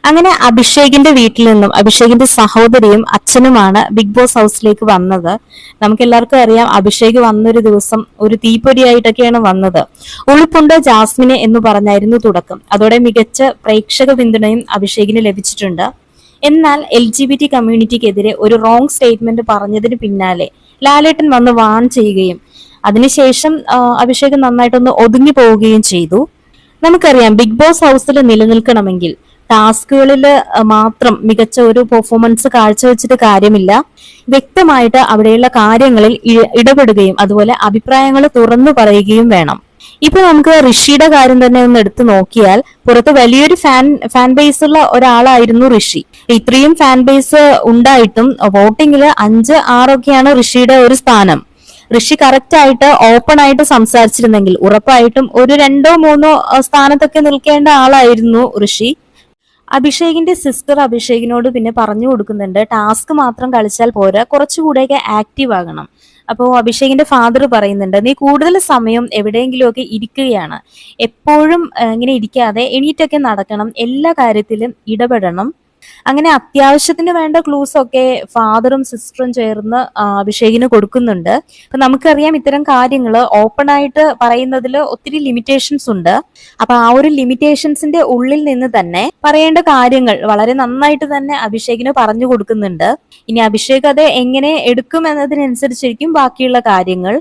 അങ്ങനെ അഭിഷേകിന്റെ വീട്ടിൽ നിന്നും അഭിഷേകിന്റെ സഹോദരിയും അച്ഛനുമാണ് ബിഗ് ബോസ് ഹൗസിലേക്ക് വന്നത്. നമുക്ക് എല്ലാവർക്കും അറിയാം, അഭിഷേക് വന്നൊരു ദിവസം ഒരു തീപ്പൊരിയായിട്ടൊക്കെയാണ് വന്നത്. ഉളുപ്പുണ്ട് ജാസ്മിന് എന്ന് പറഞ്ഞായിരുന്നു തുടക്കം. അതോടെ മികച്ച പ്രേക്ഷക പിന്തുണയും അഭിഷേകിന് ലഭിച്ചിട്ടുണ്ട്. എന്നാൽ LGBT കമ്മ്യൂണിറ്റിക്കെതിരെ ഒരു റോങ് സ്റ്റേറ്റ്മെന്റ് പറഞ്ഞതിന് പിന്നാലെ ലാലേട്ടൻ വന്ന് വാൺ ചെയ്യുകയും അതിനുശേഷം അഭിഷേക് നന്നായിട്ടൊന്ന് ഒതുങ്ങി പോവുകയും ചെയ്തു. നമുക്കറിയാം, ബിഗ് ബോസ് ഹൗസിൽ നിലനിൽക്കണമെങ്കിൽ ടാസ്കുകളിൽ മാത്രം മികച്ച ഒരു പെർഫോമൻസ് കാഴ്ചവെച്ചിട്ട് കാര്യമില്ല. വ്യക്തമായിട്ട് അവിടെയുള്ള കാര്യങ്ങളിൽ ഇടപെടുകയും അതുപോലെ അഭിപ്രായങ്ങൾ തുറന്നു പറയുകയും വേണം. ഇപ്പൊ നമുക്ക് ഋഷിയുടെ കാര്യം തന്നെ ഒന്ന് എടുത്തു നോക്കിയാൽ, പുറത്ത് വലിയൊരു ഫാൻ ബേസ് ഉള്ള ഒരാളായിരുന്നു ഋഷി. ഇത്രയും ഫാൻ ബേസ് ഉണ്ടായിട്ടും വോട്ടിങ്ങില് 5-6 ഋഷിയുടെ ഒരു സ്ഥാനം. ഋഷി കറക്റ്റ് ആയിട്ട് ഓപ്പൺ ആയിട്ട് സംസാരിച്ചിരുന്നെങ്കിൽ ഉറപ്പായിട്ടും ഒരു 2-3 സ്ഥാനത്തൊക്കെ നിൽക്കേണ്ട ആളായിരുന്നു ഋഷി. അഭിഷേകിന്റെ സിസ്റ്റർ അഭിഷേകിനോട് പിന്നെ പറഞ്ഞു കൊടുക്കുന്നുണ്ട്, ടാസ്ക് മാത്രം കളിച്ചാൽ പോരാ, കുറച്ചുകൂടെയൊക്കെ ആക്റ്റീവ് ആകണം. അപ്പോൾ അഭിഷേകിന്റെ ഫാദർ പറയുന്നുണ്ട്, നീ കൂടുതൽ സമയം എവിടെയെങ്കിലുമൊക്കെ ഇരിക്കുകയാണ്, എപ്പോഴും ഇങ്ങനെ ഇരിക്കാതെ എണീറ്റൊക്കെ നടക്കണം, എല്ലാ കാര്യത്തിലും ഇടപെടണം. അങ്ങനെ അത്യാവശ്യത്തിന് വേണ്ട ക്ലൂസ് ഒക്കെ ഫാദറും സിസ്റ്ററും ചേർന്ന് അഭിഷേകിന് കൊടുക്കുന്നുണ്ട്. അപ്പൊ നമുക്കറിയാം, ഇത്തരം കാര്യങ്ങൾ ഓപ്പൺ ആയിട്ട് പറയുന്നതിൽ ഒത്തിരി ലിമിറ്റേഷൻസ് ഉണ്ട്. അപ്പൊ ആ ഒരു ലിമിറ്റേഷൻസിന്റെ ഉള്ളിൽ നിന്ന് തന്നെ പറയേണ്ട കാര്യങ്ങൾ വളരെ നന്നായിട്ട് തന്നെ അഭിഷേകിന് പറഞ്ഞു കൊടുക്കുന്നുണ്ട്. ഇനി അഭിഷേക് അത് എങ്ങനെ എടുക്കും എന്നതിനനുസരിച്ചിരിക്കും ബാക്കിയുള്ള കാര്യങ്ങൾ.